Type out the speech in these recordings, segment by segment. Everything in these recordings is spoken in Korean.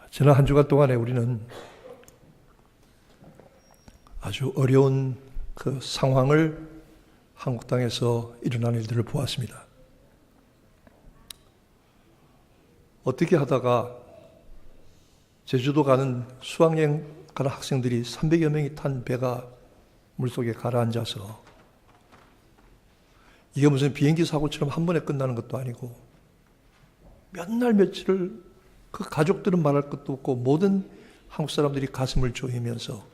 지난 한 주간 동안에 우리는 아주 어려운 그 상황을 한국 땅에서 일어나는 일들을 보았습니다. 어떻게 하다가 제주도 가는 수학여행 가는 학생들이 300여 명이 탄 배가 물속에 가라앉아서 이게 무슨 비행기 사고처럼 한 번에 끝나는 것도 아니고 몇 날 며칠을 그 가족들은 말할 것도 없고 모든 한국 사람들이 가슴을 조이면서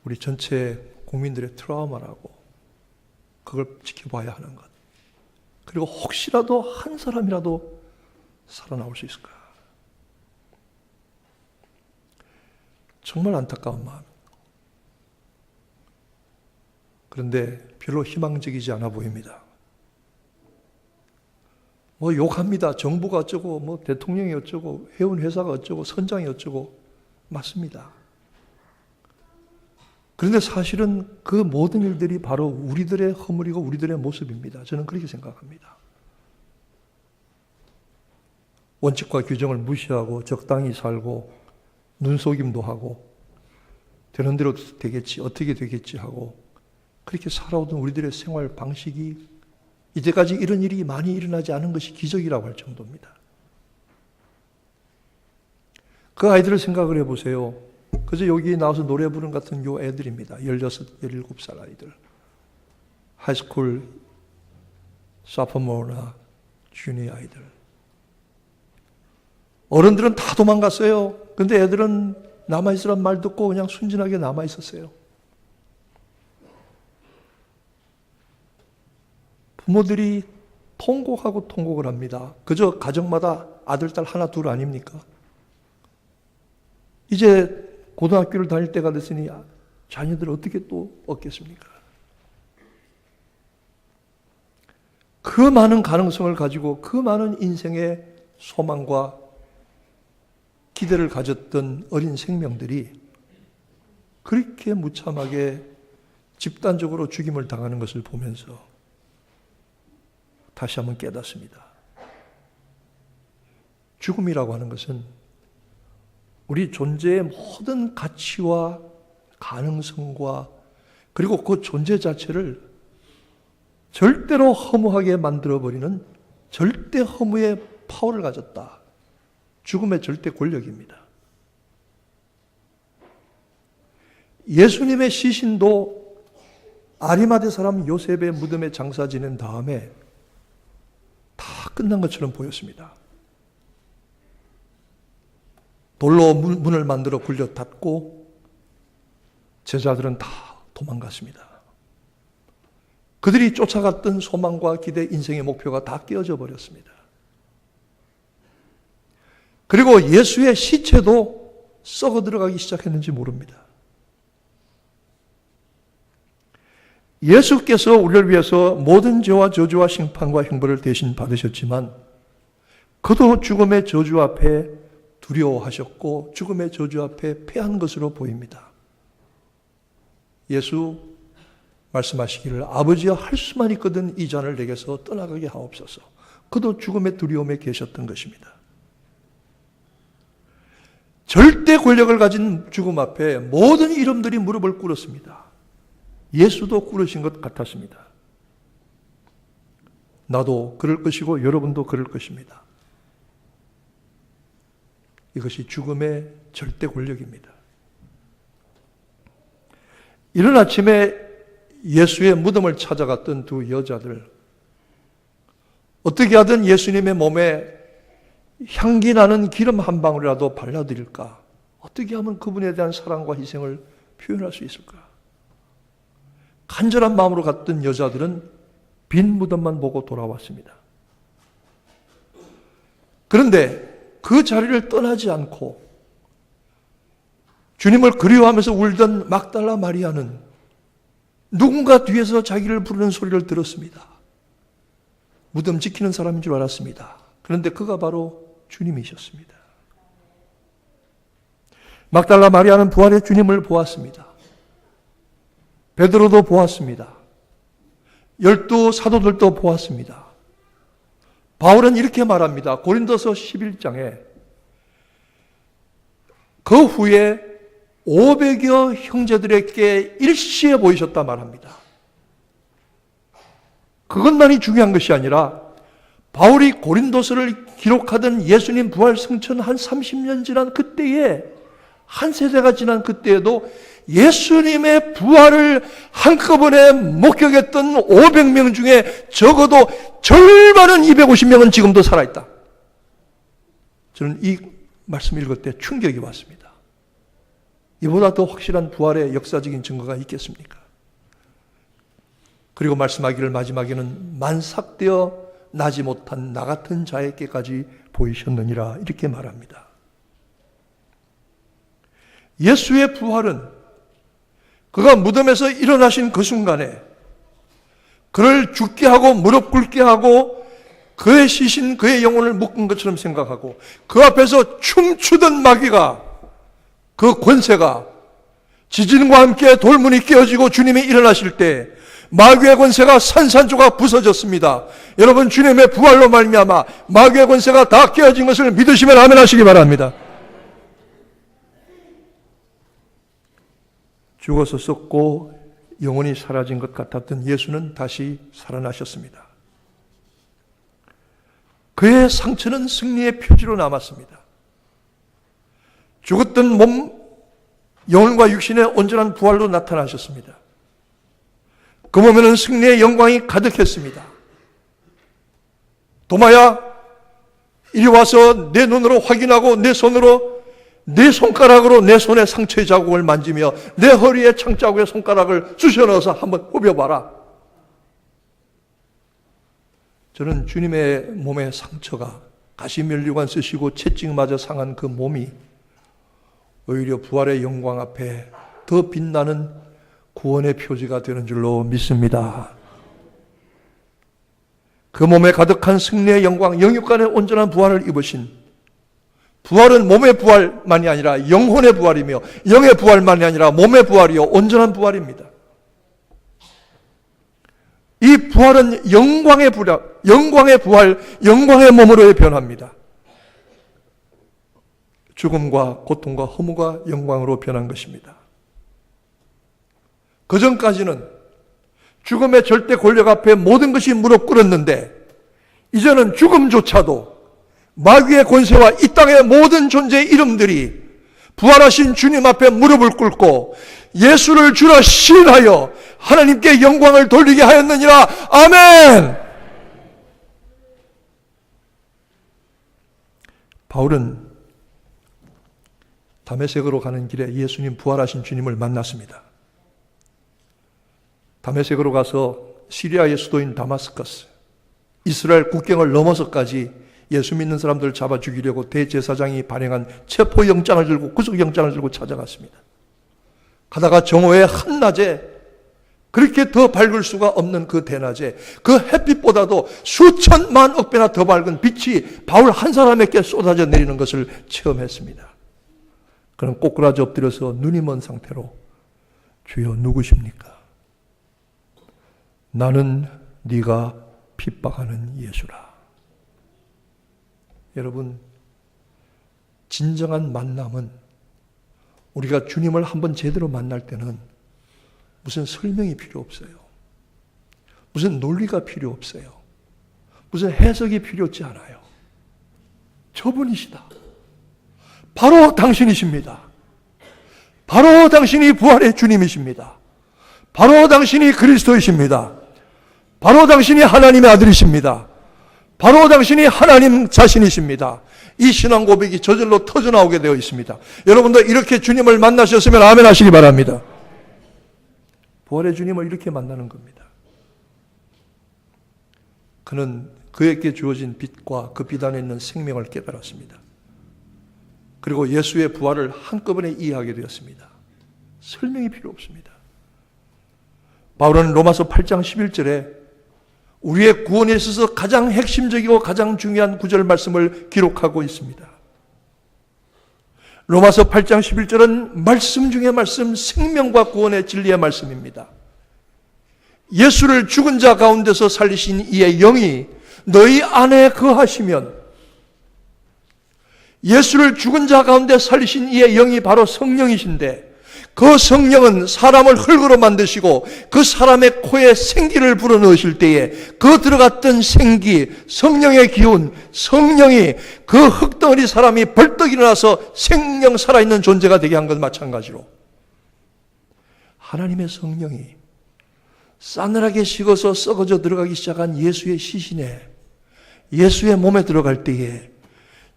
우리 전체 국민들의 트라우마라고 그걸 지켜봐야 하는 것. 그리고 혹시라도 한 사람이라도 살아나올 수 있을까? 정말 안타까운 마음. 그런데 별로 희망적이지 않아 보입니다. 뭐 욕합니다. 정부가 어쩌고, 뭐 대통령이 어쩌고, 해운 회사가 어쩌고, 선장이 어쩌고, 맞습니다. 그런데 사실은 그 모든 일들이 바로 우리들의 허물이고 우리들의 모습입니다. 저는 그렇게 생각합니다. 원칙과 규정을 무시하고 적당히 살고 눈속임도 하고 되는 대로 되겠지, 어떻게 되겠지 하고 그렇게 살아오던 우리들의 생활 방식이 이제까지 이런 일이 많이 일어나지 않은 것이 기적이라고 할 정도입니다. 그 아이들을 생각을 해보세요. 그저 여기 나와서 노래 부르는 같은 요 애들입니다. 16, 17살 아이들. 하이스쿨, 소포모나 주니어 아이들. 어른들은 다 도망갔어요. 근데 애들은 남아있으란 말 듣고 그냥 순진하게 남아있었어요. 부모들이 통곡하고 통곡을 합니다. 그저 가정마다 아들, 딸 하나, 둘 아닙니까? 이제 고등학교를 다닐 때가 됐으니 자녀들 어떻게 또 얻겠습니까? 그 많은 가능성을 가지고 그 많은 인생의 소망과 기대를 가졌던 어린 생명들이 그렇게 무참하게 집단적으로 죽임을 당하는 것을 보면서 다시 한번 깨닫습니다. 죽음이라고 하는 것은 우리 존재의 모든 가치와 가능성과 그리고 그 존재 자체를 절대로 허무하게 만들어버리는 절대 허무의 파워를 가졌다. 죽음의 절대 권력입니다. 예수님의 시신도 아리마대 사람 요셉의 무덤에 장사 지낸 다음에 다 끝난 것처럼 보였습니다. 돌로 문을 만들어 굴려 닫고 제자들은 다 도망갔습니다. 그들이 쫓아갔던 소망과 기대, 인생의 목표가 다 깨어져 버렸습니다. 그리고 예수의 시체도 썩어 들어가기 시작했는지 모릅니다. 예수께서 우리를 위해서 모든 죄와 저주와 심판과 형벌을 대신 받으셨지만 그도 죽음의 저주 앞에 두려워하셨고 죽음의 저주 앞에 패한 것으로 보입니다. 예수 말씀하시기를 아버지여 할 수만 있거든 이 잔을 내게서 떠나가게 하옵소서. 그도 죽음의 두려움에 계셨던 것입니다. 절대 권력을 가진 죽음 앞에 모든 이름들이 무릎을 꿇었습니다. 예수도 꿇으신 것 같았습니다. 나도 그럴 것이고 여러분도 그럴 것입니다. 이것이 죽음의 절대 권력입니다. 이른 아침에 예수의 무덤을 찾아갔던 두 여자들, 어떻게 하든 예수님의 몸에 향기 나는 기름 한 방울이라도 발라드릴까? 어떻게 하면 그분에 대한 사랑과 희생을 표현할 수 있을까? 간절한 마음으로 갔던 여자들은 빈 무덤만 보고 돌아왔습니다. 그런데 그 자리를 떠나지 않고 주님을 그리워하면서 울던 막달라 마리아는 누군가 뒤에서 자기를 부르는 소리를 들었습니다. 무덤 지키는 사람인 줄 알았습니다. 그런데 그가 바로 주님이셨습니다. 막달라 마리아는 부활의 주님을 보았습니다. 베드로도 보았습니다. 12 사도들도 보았습니다. 바울은 이렇게 말합니다. 고린도서 11장에 그 후에 500여 형제들에게 일시에 보이셨다 말합니다. 그것만이 중요한 것이 아니라 바울이 고린도서를 기록하던 예수님 부활 승천 한 30년 지난 그때에, 한 세대가 지난 그때에도 예수님의 부활을 한꺼번에 목격했던 500명 중에 적어도 절반은 250명은 지금도 살아있다. 저는 이 말씀 읽을 때 충격이 왔습니다. 이보다 더 확실한 부활의 역사적인 증거가 있겠습니까? 그리고 말씀하기를 마지막에는 만삭되어 나지 못한 나 같은 자에게까지 보이셨느니라 이렇게 말합니다. 예수의 부활은 그가 무덤에서 일어나신 그 순간에 그를 죽게 하고 무릎 꿇게 하고 그의 시신, 그의 영혼을 묶은 것처럼 생각하고 그 앞에서 춤추던 마귀가, 그 권세가 지진과 함께 돌문이 깨어지고 주님이 일어나실 때 마귀의 권세가 산산조각 부서졌습니다. 여러분, 주님의 부활로 말미암아 마귀의 권세가 다 깨어진 것을 믿으시면 아멘 하시기 바랍니다. 죽어서 썩고 영혼이 사라진 것 같았던 예수는 다시 살아나셨습니다. 그의 상처는 승리의 표지로 남았습니다. 죽었던 몸, 영혼과 육신의 온전한 부활로 나타나셨습니다. 그 몸에는 승리의 영광이 가득했습니다. 도마야, 이리 와서 내 눈으로 확인하고 내 손가락으로 내 손의 상처의 자국을 만지며 내 허리에 창자국에 손가락을 쑤셔 넣어서 한번 후벼봐라. 저는 주님의 몸의 상처가 가시면류관 쓰시고 채찍 맞아 상한 그 몸이 오히려 부활의 영광 앞에 더 빛나는 구원의 표지가 되는 줄로 믿습니다. 그 몸에 가득한 승리의 영광, 영육간의 온전한 부활을 입으신, 부활은 몸의 부활만이 아니라 영혼의 부활이며 영의 부활만이 아니라 몸의 부활이요 온전한 부활입니다. 이 부활은 영광의 부활, 영광의 몸으로의 변화입니다. 죽음과 고통과 허무가 영광으로 변한 것입니다. 그 전까지는 죽음의 절대 권력 앞에 모든 것이 무릎 꿇었는데 이제는 죽음조차도 마귀의 권세와 이 땅의 모든 존재의 이름들이 부활하신 주님 앞에 무릎을 꿇고 예수를 주라 시인하여 하나님께 영광을 돌리게 하였느니라. 아멘. 바울은 다메섹으로 가는 길에 예수님 부활하신 주님을 만났습니다. 다메섹으로 가서 시리아의 수도인 다마스커스, 이스라엘 국경을 넘어서까지 예수 믿는 사람들을 잡아 죽이려고 대제사장이 발행한 체포영장을 들고 구속영장을 들고 찾아갔습니다. 가다가 정오의 한낮에, 그렇게 더 밝을 수가 없는 그 대낮에 그 햇빛보다도 수천만 억 배나 더 밝은 빛이 바울 한 사람에게 쏟아져 내리는 것을 체험했습니다. 그는 꼬꾸라져 엎드려서 눈이 먼 상태로 주여 누구십니까? 나는 네가 핍박하는 예수라. 여러분, 진정한 만남은 우리가 주님을 한번 제대로 만날 때는 무슨 설명이 필요 없어요. 무슨 논리가 필요 없어요. 무슨 해석이 필요 없지 않아요. 저분이시다. 바로 당신이십니다. 바로 당신이 부활의 주님이십니다. 바로 당신이 그리스도이십니다. 바로 당신이 하나님의 아들이십니다. 바로 당신이 하나님 자신이십니다. 이 신앙 고백이 저절로 터져나오게 되어 있습니다. 여러분도 이렇게 주님을 만나셨으면 아멘 하시기 바랍니다. 부활의 주님을 이렇게 만나는 겁니다. 그는 그에게 주어진 빛과 그 빛 안에 있는 생명을 깨달았습니다. 그리고 예수의 부활을 한꺼번에 이해하게 되었습니다. 설명이 필요 없습니다. 바울은 로마서 8장 11절에 우리의 구원에 있어서 가장 핵심적이고 가장 중요한 구절 말씀을 기록하고 있습니다. 로마서 8장 11절은 말씀 중에 말씀, 생명과 구원의 진리의 말씀입니다. 예수를 죽은 자 가운데서 살리신 이의 영이 너희 안에 거하시면 예수를 죽은 자 가운데 살리신 이의 영이 바로 성령이신데, 그 성령은 사람을 흙으로 만드시고 그 사람의 코에 생기를 불어넣으실 때에 그 들어갔던 생기, 성령의 기운, 성령이 그 흙덩어리 사람이 벌떡 일어나서 생명 살아있는 존재가 되게 한 것 마찬가지로, 하나님의 성령이 싸늘하게 식어서 썩어져 들어가기 시작한 예수의 시신에, 예수의 몸에 들어갈 때에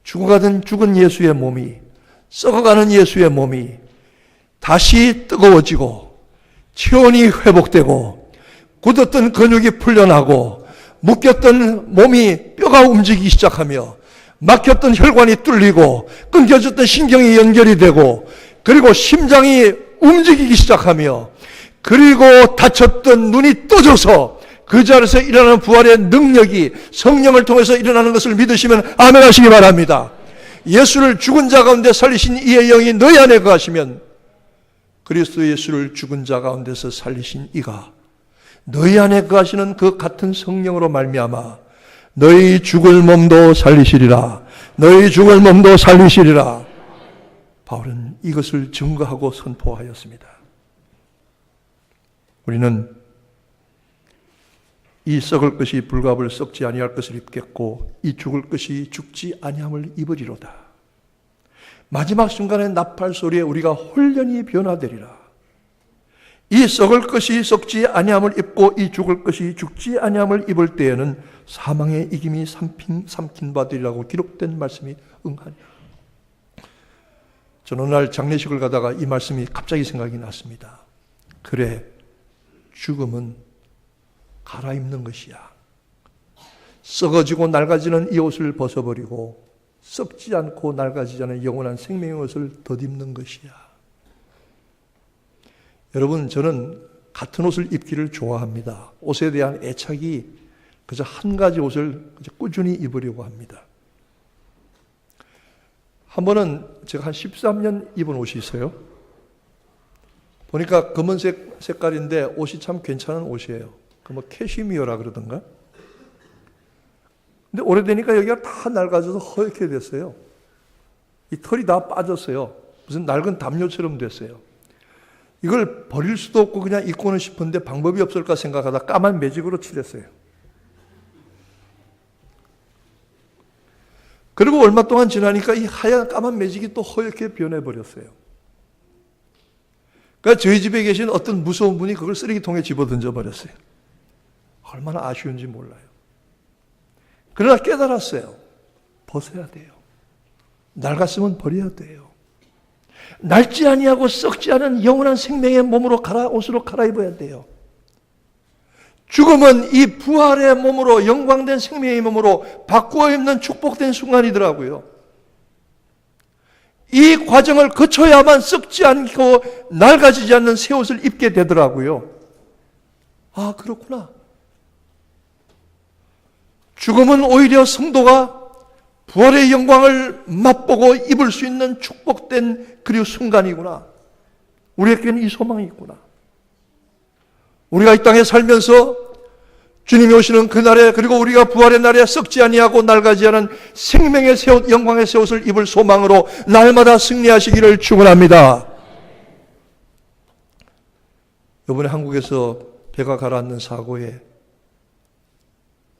죽어가던 죽은 예수의 몸이, 썩어가는 예수의 몸이 다시 뜨거워지고 체온이 회복되고 굳었던 근육이 풀려나고 묶였던 몸이 뼈가 움직이기 시작하며 막혔던 혈관이 뚫리고 끊겨졌던 신경이 연결이 되고 그리고 심장이 움직이기 시작하며 그리고 다쳤던 눈이 떠져서 그 자리에서 일어나는 부활의 능력이 성령을 통해서 일어나는 것을 믿으시면 아멘 하시기 바랍니다. 예수를 죽은 자 가운데 살리신 이의 영이 너희 안에 거하시면 그리스도 예수를 죽은 자 가운데서 살리신 이가 너희 안에 거하시는 그 같은 성령으로 말미암아 너희 죽을 몸도 살리시리라. 너희 죽을 몸도 살리시리라. 바울은 이것을 증거하고 선포하였습니다. 우리는 이 썩을 것이 불갑을 썩지 아니할 것을 입겠고 이 죽을 것이 죽지 아니함을 입으리로다. 마지막 순간의 나팔 소리에 우리가 홀연히 변화되리라. 이 썩을 것이 썩지 아니함을 입고 이 죽을 것이 죽지 아니함을 입을 때에는 사망의 이김이 삼킨 바 되리라고 기록된 말씀이 응하니라. 저는 오늘 장례식을 가다가 이 말씀이 갑자기 생각이 났습니다. 그래, 죽음은 갈아입는 것이야. 썩어지고 낡아지는 이 옷을 벗어버리고 썩지 않고 낡아지지 않은 영원한 생명의 옷을 덧입는 것이야. 여러분, 저는 같은 옷을 입기를 좋아합니다. 옷에 대한 애착이 그저 한 가지 옷을 꾸준히 입으려고 합니다. 한 번은 제가 한 13년 입은 옷이 있어요. 보니까 검은색 색깔인데 옷이 참 괜찮은 옷이에요. 그 캐시미어라 그러던가? 근데 오래되니까 여기가 다 낡아져서 허옇게 됐어요. 이 털이 다 빠졌어요. 무슨 낡은 담요처럼 됐어요. 이걸 버릴 수도 없고 그냥 입고는 싶은데 방법이 없을까 생각하다 까만 매직으로 칠했어요. 그리고 얼마 동안 지나니까 이 하얀 까만 매직이 또 허옇게 변해버렸어요. 그러니까 저희 집에 계신 어떤 무서운 분이 그걸 쓰레기통에 집어던져 버렸어요. 얼마나 아쉬운지 몰라요. 그러나 깨달았어요. 벗어야 돼요. 낡았으면 버려야 돼요. 낡지 아니하고 썩지 않은 영원한 생명의 몸으로 옷으로 갈아입어야 돼요. 죽음은 이 부활의 몸으로, 영광된 생명의 몸으로 바꾸어 입는 축복된 순간이더라고요. 이 과정을 거쳐야만 썩지 않고 낡아지지 않는 새 옷을 입게 되더라고요. 아, 그렇구나. 죽음은 오히려 성도가 부활의 영광을 맛보고 입을 수 있는 축복된 그리고 순간이구나. 우리에게는 이 소망이 있구나. 우리가 이 땅에 살면서 주님이 오시는 그날에, 그리고 우리가 부활의 날에 썩지 아니하고 낡아지지 않은 생명의 새 옷, 영광의 새 옷을 입을 소망으로 날마다 승리하시기를 축원합니다. 이번에 한국에서 배가 가라앉는 사고에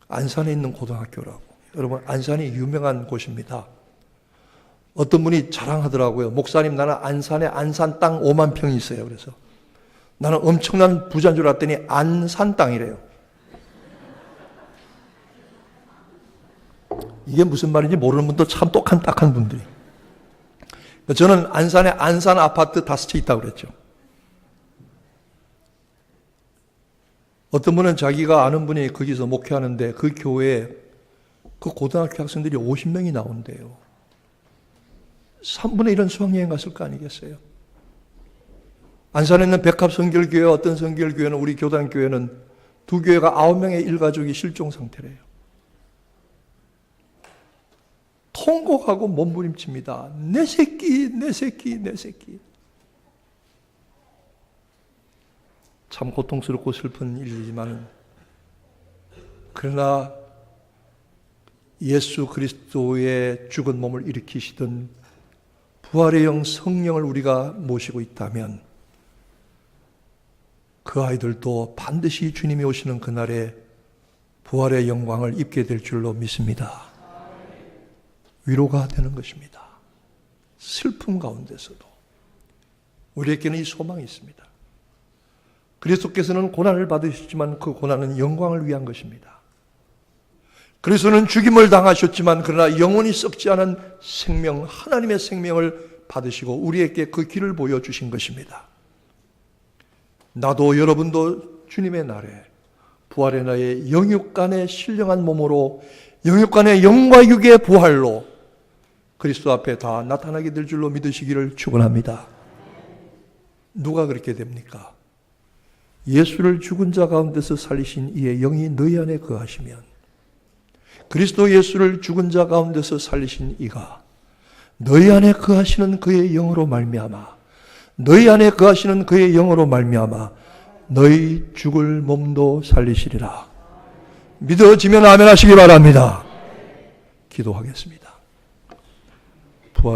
안산에 있는 고등학교라고. 여러분, 안산이 유명한 곳입니다. 어떤 분이 자랑하더라고요. 목사님, 나는 안산에 안산 땅 5만 평이 있어요. 그래서 나는 엄청난 부자인 줄 알았더니 안산 땅이래요. 이게 무슨 말인지 모르는 분도 참 딱한 분들이. 저는 안산에 안산 아파트 5채 있다고 그랬죠. 어떤 분은 자기가 아는 분이 거기서 목회하는데 그 교회에 그 고등학교 학생들이 50명이 나온대요. 3분의 1은 수학여행 갔을 거 아니겠어요? 안산에 있는 백합성결교회, 어떤 성결교회는, 우리 교단교회는 두 교회가 9명의 일가족이 실종 상태래요. 통곡하고 몸부림칩니다. 내 새끼, 내 새끼, 내 새끼. 참 고통스럽고 슬픈 일이지만, 그러나 예수 그리스도의 죽은 몸을 일으키시던 부활의 영 성령을 우리가 모시고 있다면 그 아이들도 반드시 주님이 오시는 그날에 부활의 영광을 입게 될 줄로 믿습니다. 위로가 되는 것입니다. 슬픔 가운데서도 우리에게는 이 소망이 있습니다. 그리스도께서는 고난을 받으셨지만 그 고난은 영광을 위한 것입니다. 그리스도는 죽임을 당하셨지만 그러나 영원히 썩지 않은 생명, 하나님의 생명을 받으시고 우리에게 그 길을 보여주신 것입니다. 나도 여러분도 주님의 날에 부활의 날에 영육간의 신령한 몸으로 영육간의 영과 육의 부활로 그리스도 앞에 다 나타나게 될 줄로 믿으시기를 축원합니다. 누가 그렇게 됩니까? 예수를 죽은 자 가운데서 살리신 이의 영이 너희 안에 거하시면 그리스도 예수를 죽은 자 가운데서 살리신 이가 너희 안에 거하시는 그의 영으로 말미암아 너희 안에 거하시는 그의 영으로 말미암아 너희 죽을 몸도 살리시리라. 믿어지면 아멘 하시기 바랍니다. 기도하겠습니다.